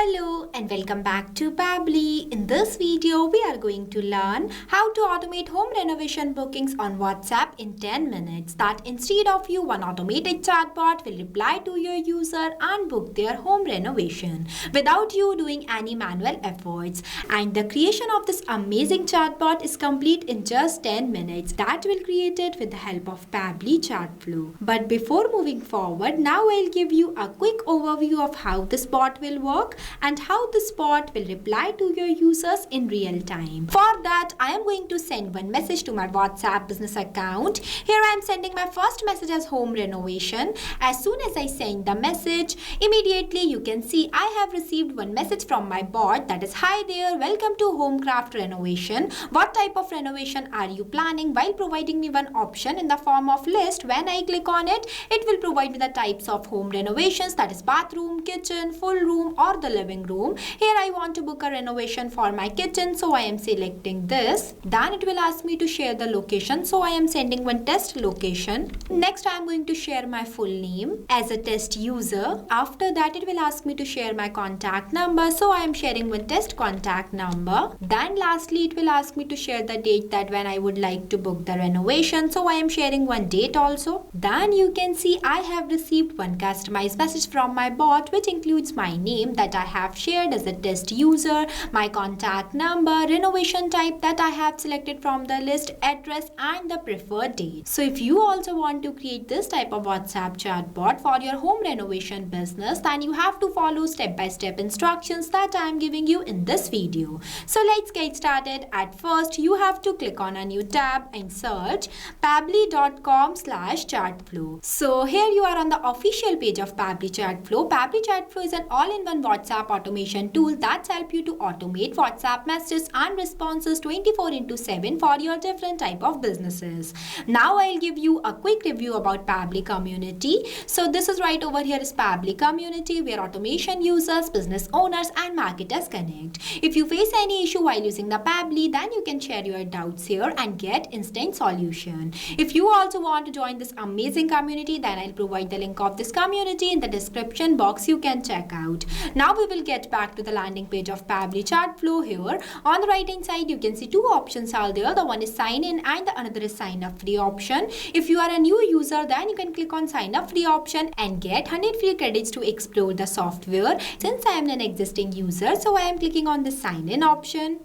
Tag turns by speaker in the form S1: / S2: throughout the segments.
S1: Hello and welcome back to Pabbly. In this video, we are going to learn how to automate home renovation bookings on WhatsApp in 10 minutes. That instead of you, one automated chatbot will reply to your user and book their home renovation without you doing any manual efforts. And the creation of this amazing chatbot is complete in just 10 minutes. That will create it with the help of Pabbly Chatflow. But before moving forward, now I'll give you a quick overview of how this bot will work and how this bot will reply to your users in real time. For that, I am going to send one message to my WhatsApp business account. Here I am sending my first message as home renovation. As soon as I send the message, immediately you can see I have received one message from my bot that is, "Hi there, welcome to Homecraft Renovation. What type of renovation are you planning?" While providing me one option in the form of list. When I click on it, it will provide me the types of home renovations, that is bathroom, kitchen, full room or the living room. Here I want to book a renovation for my kitchen, so I am selecting this. Then it will ask me to share the location, so I am sending one test location. Next I am going to share my full name as a test user. After that it will ask me to share my contact number, so I am sharing one test contact number. Then lastly it will ask me to share the date that when I would like to book the renovation, so I am sharing one date also. Then you can see I have received one customized message from my bot which includes my name that I have shared as a test user, my contact number, renovation type that I have selected from the list, address and the preferred date. So if you also want to create this type of WhatsApp chatbot for your home renovation business, then you have to follow step-by-step instructions that I am giving you in this video. So let's get started. At first, you have to click on a new tab and search pabbly.com/chatflow. So here you are on the official page of Pabbly Chatflow. Pabbly Chatflow is an all-in-one WhatsApp automation tool that helps you to automate WhatsApp messages and responses 24/7 for your different type of businesses. Now I'll give you a quick review about Pabbly community. So this is right over here is Pabbly community, where automation users, business owners and marketers connect. If you face any issue while using the Pabbly, then you can share your doubts here and get instant solution. If you also want to join this amazing community, then I'll provide the link of this community in the description box. You can check out. Now we will get back to the landing page of Pabbly Chatflow. Here on the right hand side you can see two options are there. The one is sign in and the another is sign up free option. If you are a new user, then you can click on sign up free option and get 100 free credits to explore the software. Since I am an existing user, so I am clicking on the sign in option.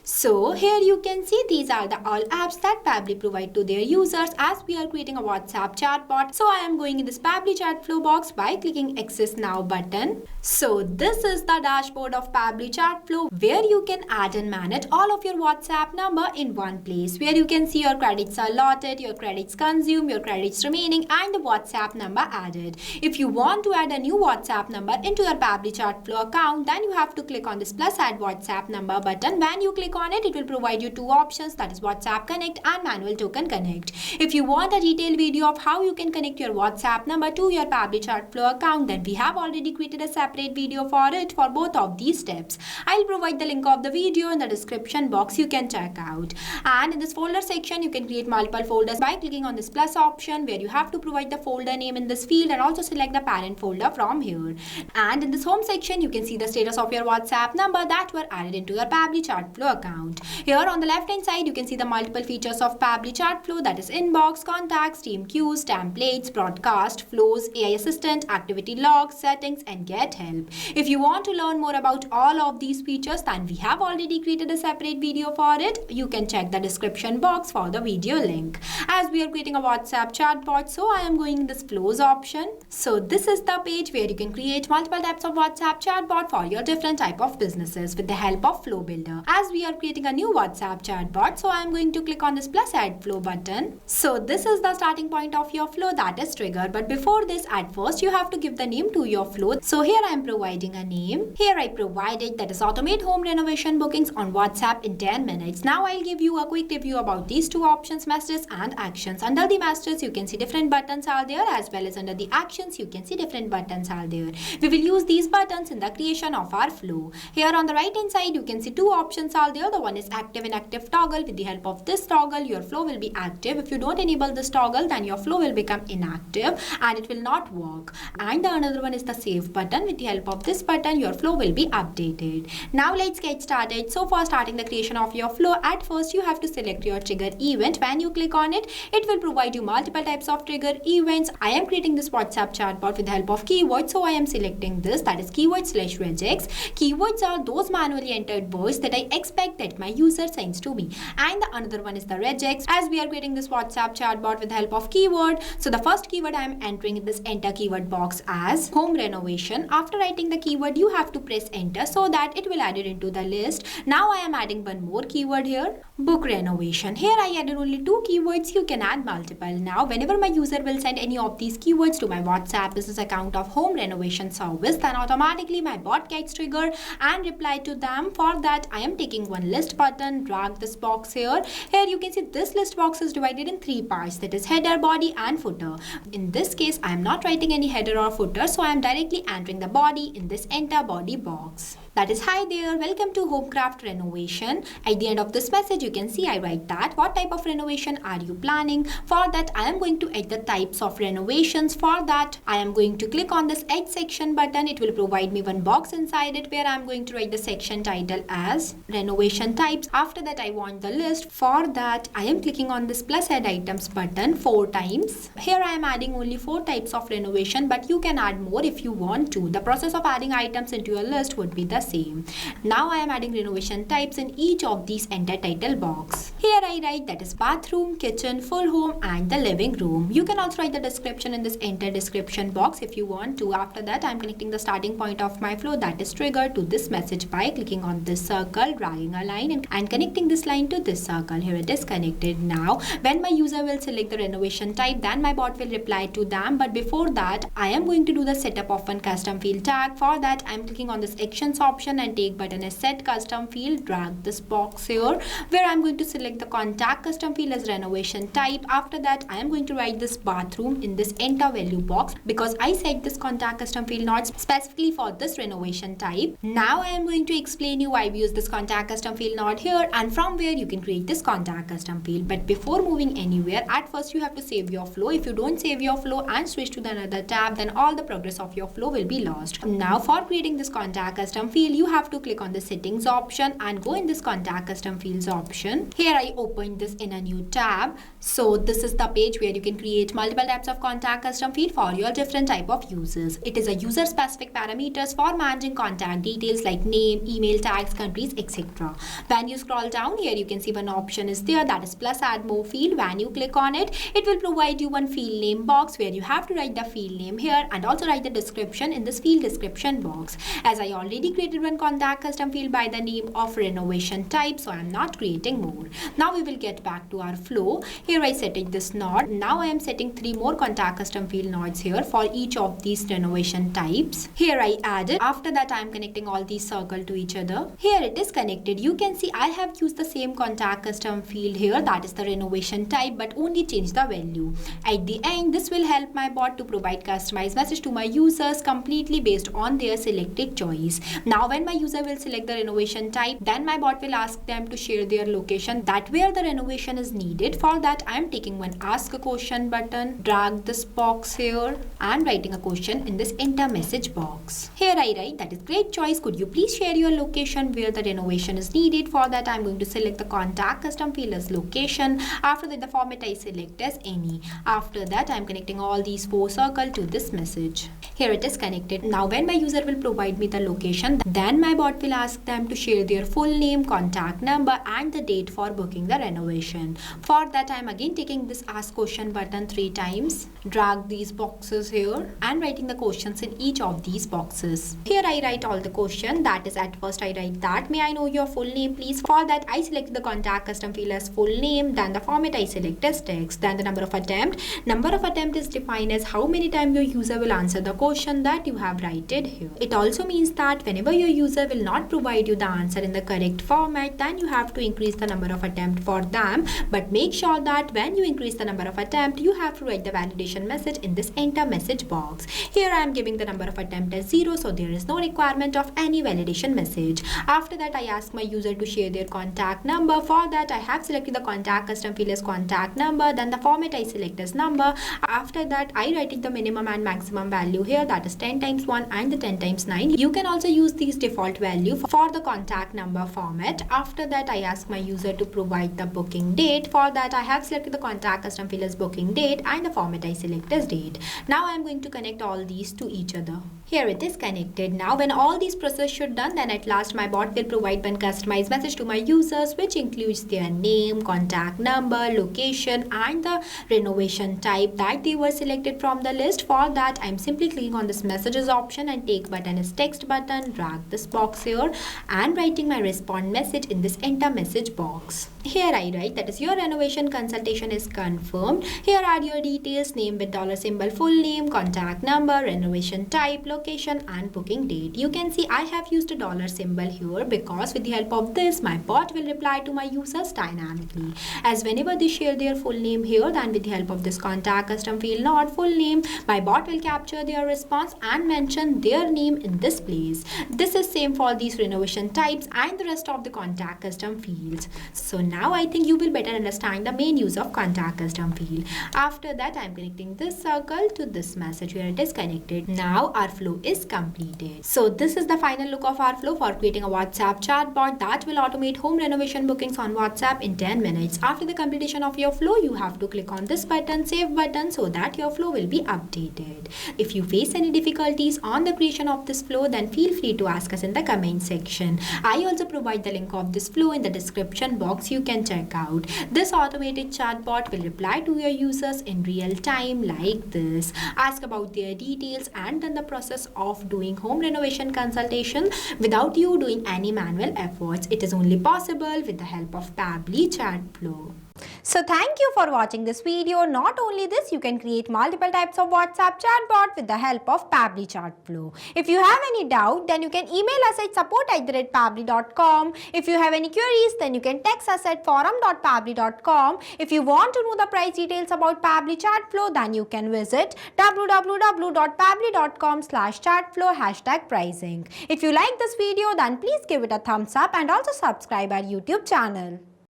S1: So here you can see these are the all apps that Pabbly provide to their users as we are creating a WhatsApp chatbot. So I am going in this Pabbly Chatflow box by clicking Access Now button. So this is the dashboard of Pabbly Chatflow, where you can add and manage all of your WhatsApp number in one place, where you can see your credits are allotted, your credits consumed, your credits remaining and the WhatsApp number added. If you want to add a new WhatsApp number into your Pabbly Chatflow account, then you have to click on this plus add WhatsApp number button. When you click on it, it will provide you two options, that is WhatsApp Connect and Manual Token Connect. If you want a detailed video of how you can connect your WhatsApp number to your Pabbly Chatflow account, then we have already created a separate video for it for both of these steps. I'll provide the link of the video in the description box. You can check out. And in this folder section, you can create multiple folders by clicking on this plus option, where you have to provide the folder name in this field and also select the parent folder from here. And in this home section, you can see the status of your WhatsApp number that were added into your Pabbly Chatflow account. Here on the left hand side you can see the multiple features of Pabbly Chatflow, that is inbox, contacts, team queues, templates, broadcast, flows, AI assistant, activity logs, settings and get help. If you want to learn more about all of these features, then we have already created a separate video for it. You can check the description box for the video link. As we are creating a WhatsApp chatbot, so I am going in this flows option. So this is the page where you can create multiple types of WhatsApp chatbot for your different type of businesses with the help of Flow Builder. As we are creating a new WhatsApp chatbot, so I am going to click on this plus add flow button. So this is the starting point of your flow, that is trigger. But before this, at first you have to give the name to your flow. So here I am providing a name. Here I provided, that is automate home renovation bookings on WhatsApp in 10 minutes. Now I'll give you a quick review about these two options, messages and actions. Under the messages you can see different buttons are there, as well as under the actions you can see different buttons are there. We will use these buttons in the creation of our flow. Here on the right hand side you can see two options are there. here. The one is active inactive toggle. With the help of this toggle, your flow will be active. If you don't enable this toggle, then your flow will become inactive and it will not work. And the another one is the save button. With the help of this button, your flow will be updated. Now let's get started. So for starting the creation of your flow, at first you have to select your trigger event. When you click on it, it will provide you multiple types of trigger events. I am creating this WhatsApp chatbot with the help of keywords, so I am selecting this, that is keyword/regex. Keywords are those manually entered words that I expect that my user sends to me. And the another one is the regex, as we are creating this WhatsApp chatbot with the help of keyword. So the first keyword I am entering in this enter keyword box as home renovation. After writing the keyword, you have to press enter so that it will add it into the list. Now I am adding one more keyword here, book renovation. Here I added only 2 keywords. You can add multiple. Now whenever my user will send any of these keywords to my WhatsApp business account of home renovation service, then automatically my bot gets triggered and reply to them. For that I am taking one list button, drag this box here. Here you can see this list box is divided in 3 parts, that is header, body and footer. In this case I am not writing any header or footer, so I am directly entering the body in this enter body box. That is, hi there, welcome to Homecraft Renovation. At the end of this message you can see I write that what type of renovation are you planning. For that I am going to add the types of renovations. For that I am going to click on this add section button. It will provide me one box inside it where I am going to write the section title as renovation types. After that I want the list. For that I am clicking on this plus add items button 4 times. Here I am adding only 4 types of renovation, but you can add more if you want to. The process of adding items into your list would be the same. Now I am adding renovation types in each of these enter title box. Here I write that is bathroom, kitchen, full home and the living room. You can also write the description in this enter description box if you want to. After that I am connecting the starting point of my flow, that is trigger, to this message by clicking on this circle, dragging a line and connecting this line to this circle. Here it is connected. Now when my user will select the renovation type, then my bot will reply to them. But before that I am going to do the setup of one custom field tag. For that I am clicking on this actions option and take button as set custom field, drag this box here where I am going to select the contact custom field as renovation type. After that I am going to write this bathroom in this enter value box because I set this contact custom field not specifically for this renovation type. Now I am going to explain you why we use this contact custom field node here and from where you can create this contact custom field. But before moving anywhere, at first you have to save your flow. If you don't save your flow and switch to the another tab, then all the progress of your flow will be lost. Now for creating this contact custom field, you have to click on the settings option and go in this contact custom fields option. Here I opened this in a new tab. So this is the page where you can create multiple types of contact custom field for your different type of users. It is a user specific parameters for managing contact details like name, email tags, countries, etc. When you scroll down here, you can see one option is there, that is plus add more field. When you click on it, it will provide you one field name box where you have to write the field name here and also write the description in this field description box. As I already created one contact custom field by the name of renovation type, so I am not creating more. Now we will get back to our flow. Here I set it this node. Now I am setting 3 more contact custom field nodes here for each of these renovation types. Here I added. After that I am connecting all these circle to each other. Here it is connected. You can see I have used the same contact custom field here, that is the renovation type, but only change the value. At the end, this will help my bot to provide customized message to my users completely based on their selected choice. Now when my user will select the renovation type, then my bot will ask them to share their location, that where the renovation is needed. For that I am taking one ask a question button, drag this box here and writing a question in this enter message box. Here I write that is great choice, could you please share your location where the renovation is needed. For that I am going to select the contact custom field as location. After that the format I select as any. After that I am connecting all these 4 circles to this message. Here it is connected. Now when my user will provide me the location, then my bot will ask them to share their full name, contact number and the date for booking the renovation. For that I am again taking this ask question button 3 times, drag these boxes here and writing the questions in each of these boxes. Here I write all the question, that is at first I write that may I know your full name please. For that I select the contact custom field as full name, then the format I select as text, then the number of attempt. Number of attempt is defined as how many times your user will answer the question that you have written here. It also means that whenever your user will not provide you the answer in the correct format, then you have to increase the number of attempt for them. But make sure that when you increase the number of attempt, you have to write the validation message in this enter message box. Here I am giving the number of attempt as 0, so there is no requirement of any validation message. After that I ask my user to share their contact number. For that, I have selected the contact custom field as contact number. Then the format I select as number. After that, I write it the minimum and maximum value here, that is 10 times 1 and the 10 times 9. You can also use these default value for the contact number format. After that, I ask my user to provide the booking date. For that, I have selected the contact custom field as booking date and the format I select as date. Now I am going to connect all these to each other. Here it is connected. Now when all these process should done, then at last my bot will provide one customized message to my users, which includes their name, contact number, location and the renovation type that they were selected from the list. For that, I'm simply clicking on this messages option and take button as text button, drag this box here and writing my respond message in this enter message box. Here I write that is your renovation consultation is confirmed. Here are your details, name with dollar symbol, full name, contact number, renovation type, location and booking date. You can see I have used a dollar symbol here because with the help of this my bot will reply to my users dynamically. As whenever they share their full name here, then with the help of this contact custom field not full name, my bot will capture their response and mention their name in this place. This is same for these renovation types and the rest of the contact custom fields. So now I think you will better understand the main use of contact custom field. After that, I am connecting this circle to this message where it is connected. Now our flow is completed. So this is the final look of our flow for creating a WhatsApp chatbot that will automate home renovation bookings on WhatsApp in 10 minutes. After the completion of your flow, you have to click on this button, save button, so that your flow will be updated. If you face any difficulties on the creation of this flow, then feel free to ask us in the comment section. I also provide the link of this flow in the description box. You can check out. This automated chatbot will reply to your users in real time like this, ask about their details and then the process of doing home renovation consultation without you doing any manual efforts. It is only possible with the help of Pabbly Chatflow. So thank you for watching this video. Not only this, you can create multiple types of WhatsApp chatbot with the help of Pabbly Chatflow. If you have any doubt, then you can email us at support@pabbly.com. If you have any queries, then you can text us at forum.pabbly.com. If you want to know the price details about Pabbly Chatflow, then you can visit www.pabbly.com/chatflow #pricing. If you like this video, then please give it a thumbs up and also subscribe our YouTube channel.